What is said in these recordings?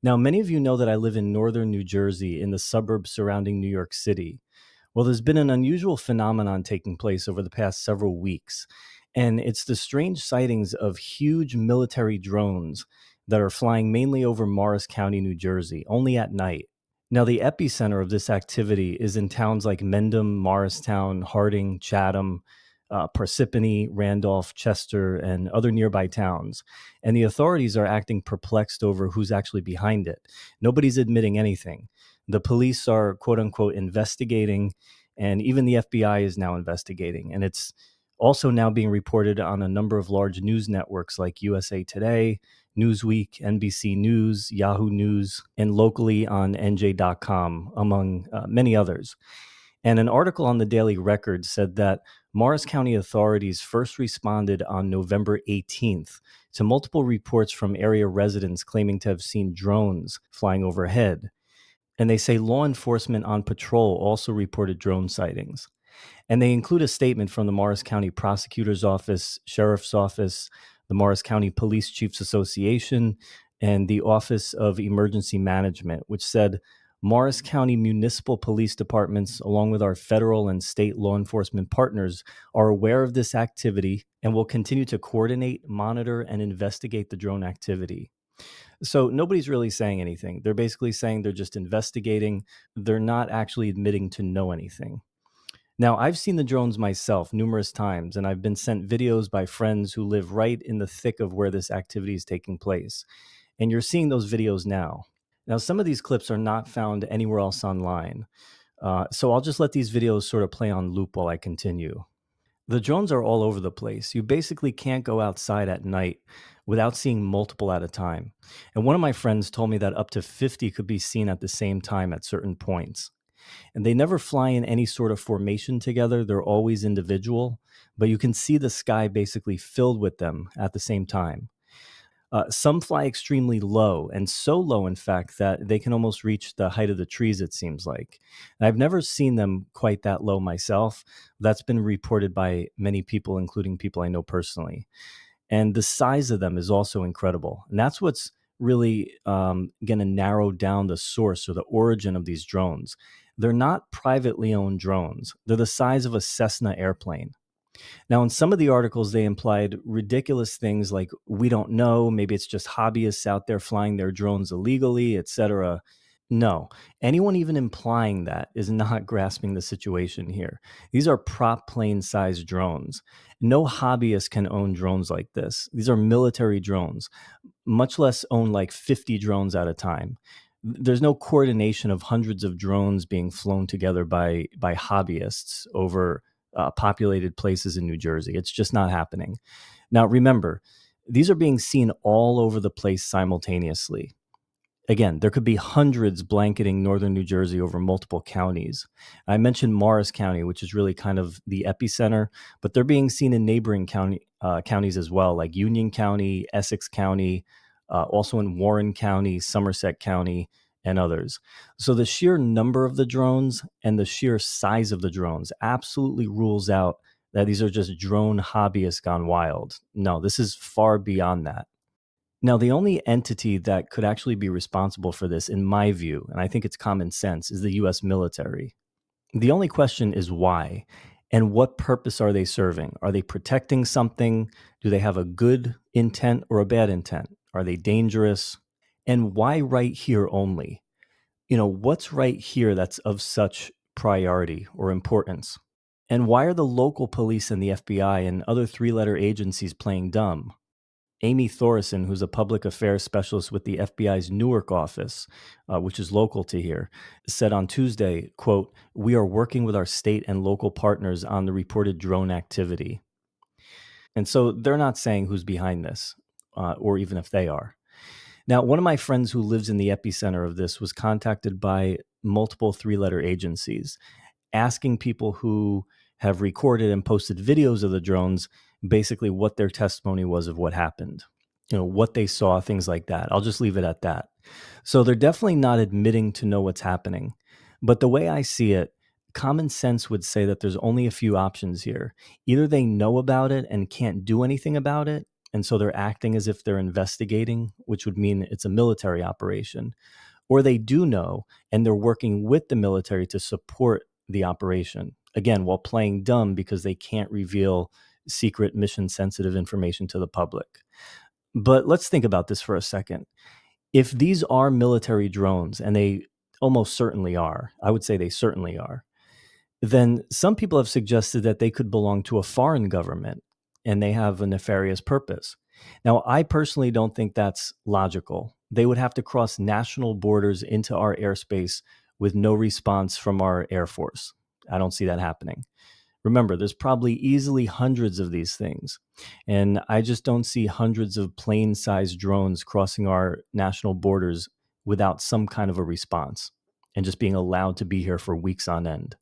Now, many of you know that I live in northern New Jersey in the suburbs surrounding New York City. Well, there's been an unusual phenomenon taking place over the past several weeks, and it's the strange sightings of huge military drones that are flying mainly over Morris County, New Jersey, only at night. Now, the epicenter of this activity is in towns like Mendham, Morristown, Harding, Chatham, Parsippany, Randolph, Chester, and other nearby towns. And the authorities are acting perplexed over who's actually behind it. Nobody's admitting anything. The police are, quote unquote, investigating, and even the FBI is now investigating. And it's also now being reported on a number of large news networks like USA Today, Newsweek, NBC News, Yahoo News, and locally on NJ.com, among many others. And an article on the Daily Record said that Morris County authorities first responded on November 18th to multiple reports from area residents claiming to have seen drones flying overhead. And they say law enforcement on patrol also reported drone sightings. And they include a statement from the Morris County Prosecutor's Office, Sheriff's Office, the Morris County Police Chiefs Association, and the Office of Emergency Management, which said Morris County municipal police departments, along with our federal and state law enforcement partners, are aware of this activity and will continue to coordinate, monitor, and investigate the drone activity. So nobody's really saying anything. They're basically saying they're just investigating. They're not actually admitting to know anything. Now, I've seen the drones myself numerous times, and I've been sent videos by friends who live right in the thick of where this activity is taking place. And you're seeing those videos now. Now, some of these clips are not found anywhere else online. So I'll just let these videos sort of play on loop while I continue. The drones are all over the place. You basically can't go outside at night without seeing multiple at a time. And one of my friends told me that up to 50 could be seen at the same time at certain points. And they never fly in any sort of formation together. They're always individual, but you can see the sky basically filled with them at the same time. Some fly extremely low, and so low, in fact, that they can almost reach the height of the trees, it seems like. And I've never seen them quite that low myself. That's been reported by many people, including people I know personally. And the size of them is also incredible. And that's what's really going to narrow down the source or the origin of these drones. They're not privately owned drones, they're the size of a Cessna airplane. Now, in some of the articles, they implied ridiculous things like, we don't know, maybe it's just hobbyists out there flying their drones illegally, etc. No, anyone even implying that is not grasping the situation here. These are prop plane sized drones. No hobbyist can own drones like this. These are military drones, much less own like 50 drones at a time. There's no coordination of hundreds of drones being flown together by hobbyists over populated places in New Jersey. It's just not happening. Now, remember, these are being seen all over the place simultaneously. Again, there could be hundreds blanketing northern New Jersey over multiple counties. I mentioned Morris County, which is really kind of the epicenter, but they're being seen in neighboring counties as well, like Union County, Essex County, also in Warren County, Somerset County, and others. So the sheer number of the drones and the sheer size of the drones absolutely rules out that these are just drone hobbyists gone wild. No, this is far beyond that. Now, the only entity that could actually be responsible for this, in my view, and I think it's common sense, is the US military. The only question is why and what purpose are they serving? Are they protecting something? Do they have a good intent or a bad intent? Are they dangerous? And why right here only? What's right here that's of such priority or importance? And why are the local police and the FBI and other three-letter agencies playing dumb? Amy Thorson, who's a public affairs specialist with the FBI's Newark office, which is local to here, said on Tuesday, quote, "We are working with our state and local partners on the reported drone activity." And so they're not saying who's behind this, or even if they are. Now, one of my friends who lives in the epicenter of this was contacted by multiple three-letter agencies asking people who have recorded and posted videos of the drones basically what their testimony was of what happened, what they saw, things like that. I'll just leave it at that. So they're definitely not admitting to know what's happening. But the way I see it, common sense would say that there's only a few options here. Either they know about it and can't do anything about it, And so they're acting as if they're investigating, which would mean it's a military operation. Or they do know and they're working with the military to support the operation. Again, while playing dumb because they can't reveal secret mission sensitive information to the public. But let's think about this for a second. If these are military drones, and they almost certainly are, I would say they certainly are, then some people have suggested that they could belong to a foreign government and they have a nefarious purpose. Now, I personally don't think that's logical. They would have to cross national borders into our airspace with no response from our Air Force. I don't see that happening. Remember, there's probably easily hundreds of these things. And I just don't see hundreds of plane sized drones crossing our national borders without some kind of a response and just being allowed to be here for weeks on end.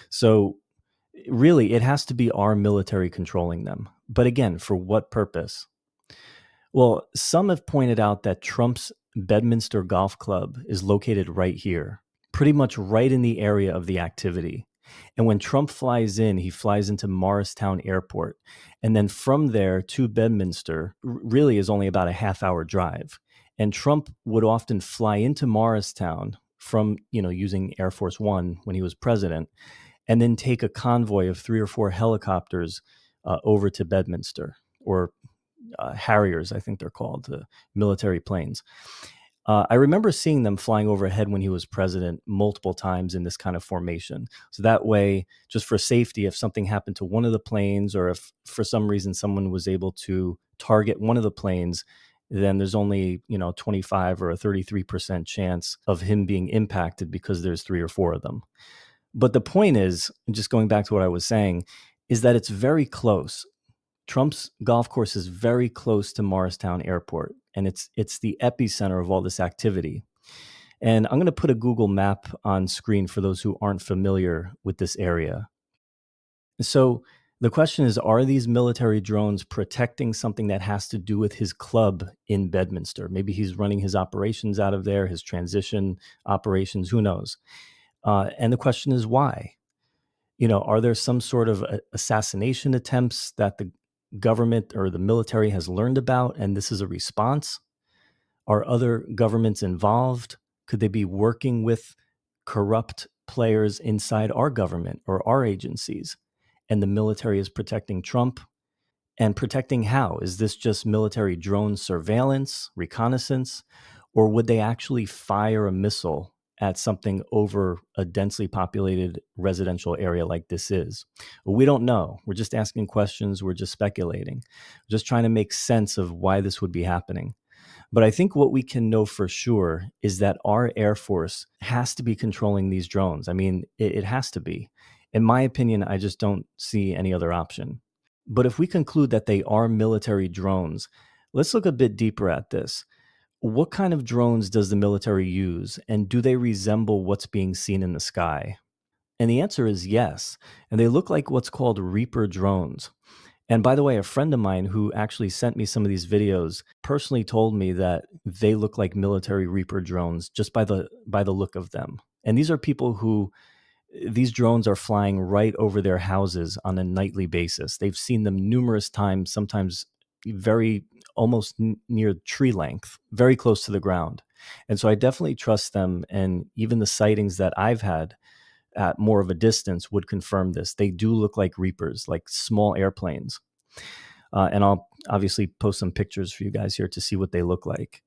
So, really, it has to be our military controlling them. But again, for what purpose? Well, some have pointed out that Trump's Bedminster Golf Club is located right here, pretty much right in the area of the activity. And when Trump flies in, he flies into Morristown Airport. And then from there to Bedminster really is only about a half hour drive. And Trump would often fly into Morristown from, using Air Force One when he was president, and then take a convoy of 3 or 4 helicopters over to Bedminster, or Harriers, I think they're called, military planes. I remember seeing them flying overhead when he was president multiple times in this kind of formation. So that way, just for safety, if something happened to one of the planes, or if for some reason someone was able to target one of the planes, then there's only 25 or a 33% chance of him being impacted because there's 3 or 4 of them. But the point is, just going back to what I was saying, is that it's very close. Trump's golf course is very close to Morristown Airport, and it's the epicenter of all this activity. And I'm going to put a Google map on screen for those who aren't familiar with this area. So the question is, are these military drones protecting something that has to do with his club in Bedminster? Maybe he's running his operations out of there, his transition operations, who knows? And the question is why? Are there some sort of assassination attempts that the government or the military has learned about, and this is a response? Are other governments involved? Could they be working with corrupt players inside our government or our agencies? And the military is protecting Trump? And protecting how? Is this just military drone surveillance, reconnaissance, or would they actually fire a missile at something over a densely populated residential area like this is? Well, we don't know. We're just asking questions. We're just speculating, just trying to make sense of why this would be happening. But I think what we can know for sure is that our Air Force has to be controlling these drones. I mean, it has to be. In my opinion, I just don't see any other option. But if we conclude that they are military drones, let's look a bit deeper at this. What kind of drones does the military use, and do they resemble what's being seen in the sky? And the answer is yes. And they look like what's called Reaper drones. And by the way, a friend of mine who actually sent me some of these videos personally told me that they look like military Reaper drones just by the look of them. And these are people who these drones are flying right over their houses on a nightly basis. They've seen them numerous times, sometimes very almost near tree length, very close to the ground. And so I definitely trust them. And even the sightings that I've had at more of a distance would confirm this. They do look like Reapers, like small airplanes. And I'll obviously post some pictures for you guys here to see what they look like.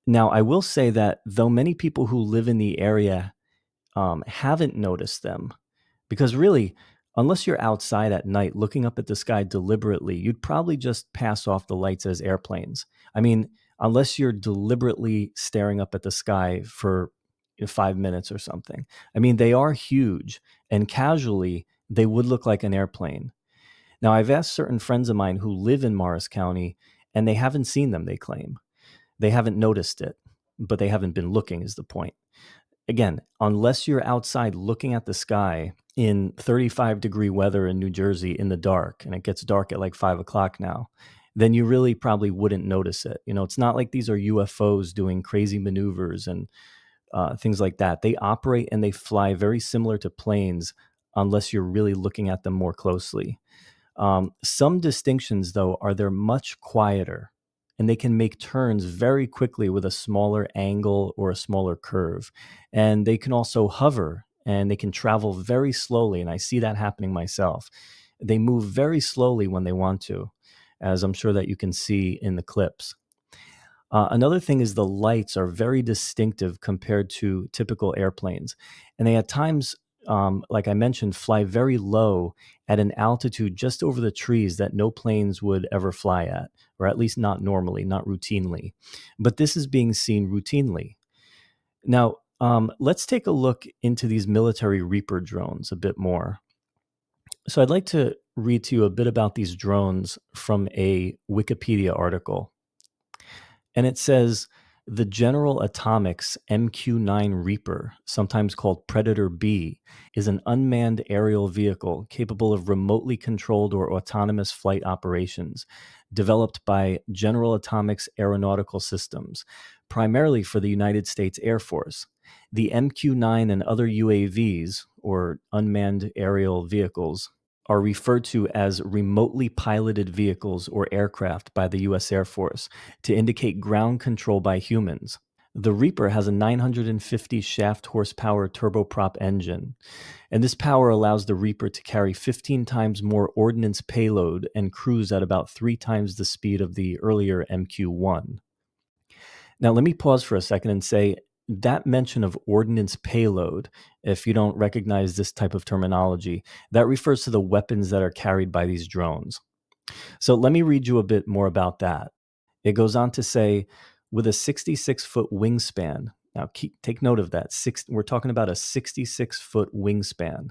Now, I will say that though many people who live in the area haven't noticed them, because really, unless you're outside at night looking up at the sky deliberately, you'd probably just pass off the lights as airplanes. I mean, unless you're deliberately staring up at the sky for 5 minutes or something. I mean, they are huge, and casually, they would look like an airplane. Now, I've asked certain friends of mine who live in Morris County, and they haven't seen them, they claim. They haven't noticed it, but they haven't been looking, is the point. Again, unless you're outside looking at the sky in 35-degree weather in New Jersey in the dark, and it gets dark at like 5 o'clock now, then you really probably wouldn't notice it. It's not like these are UFOs doing crazy maneuvers and things like that. They operate and they fly very similar to planes unless you're really looking at them more closely. Some distinctions, though, are they're much quieter and they can make turns very quickly with a smaller angle or a smaller curve. And they can also hover and they can travel very slowly. And I see that happening myself. They move very slowly when they want to, as I'm sure that you can see in the clips. Another thing is the lights are very distinctive compared to typical airplanes. And they at times, like I mentioned, fly very low at an altitude just over the trees that no planes would ever fly at, or at least not normally, not routinely. But this is being seen routinely. Now, let's take a look into these military Reaper drones a bit more. So I'd like to read to you a bit about these drones from a Wikipedia article. And it says the General Atomics MQ-9 Reaper, sometimes called Predator B, is an unmanned aerial vehicle capable of remotely controlled or autonomous flight operations, developed by General Atomics Aeronautical Systems, primarily for the United States Air Force. The MQ-9 and other UAVs, or unmanned aerial vehicles, are referred to as remotely piloted vehicles or aircraft by the U.S. Air Force to indicate ground control by humans. The Reaper has a 950 shaft horsepower turboprop engine, and this power allows the Reaper to carry 15 times more ordnance payload and cruise at about 3 times the speed of the earlier MQ-1. Now, let me pause for a second and say that mention of ordnance payload, if you don't recognize this type of terminology, that refers to the weapons that are carried by these drones. So let me read you a bit more about that. It goes on to say, with a 66-foot wingspan. Now, take note of that. We're talking about a 66-foot wingspan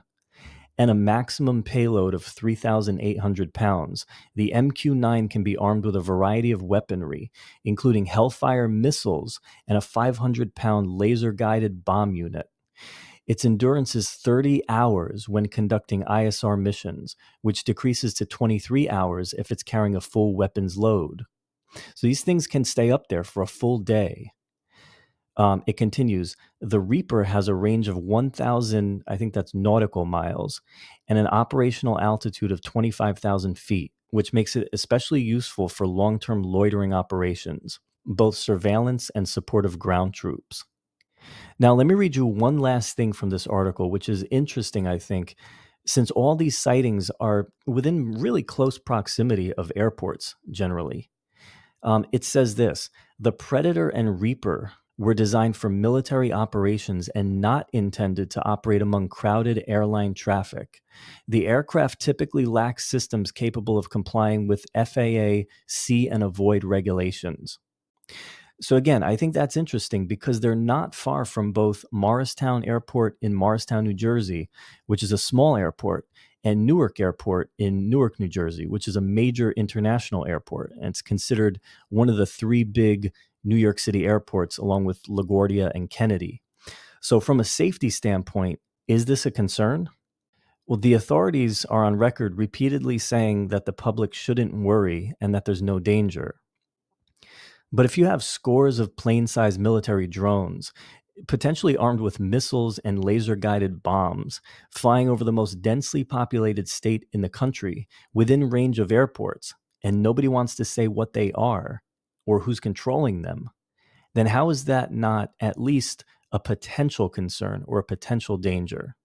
and a maximum payload of 3,800 pounds. The MQ-9 can be armed with a variety of weaponry, including Hellfire missiles and a 500-pound laser-guided bomb unit. Its endurance is 30 hours when conducting ISR missions, which decreases to 23 hours if it's carrying a full weapons load. So these things can stay up there for a full day. It continues, the Reaper has a range of 1,000, I think that's nautical miles, and an operational altitude of 25,000 feet, which makes it especially useful for long term loitering operations, both surveillance and support of ground troops. Now, let me read you one last thing from this article, which is interesting, I think, since all these sightings are within really close proximity of airports generally. It says this: the Predator and Reaper were designed for military operations and not intended to operate among crowded airline traffic. The aircraft typically lack systems capable of complying with FAA see and avoid regulations. So again, I think that's interesting because they're not far from both Morristown Airport in Morristown, New Jersey, which is a small airport, and Newark Airport in Newark, New Jersey, which is a major international airport. And it's considered one of the three big New York City airports, along with LaGuardia and Kennedy. So, from a safety standpoint, is this a concern? Well, the authorities are on record repeatedly saying that the public shouldn't worry and that there's no danger. But if you have scores of plane sized military drones, potentially armed with missiles and laser guided bombs, flying over the most densely populated state in the country within range of airports, and nobody wants to say what they are or who's controlling them, then how is that not at least a potential concern or a potential danger?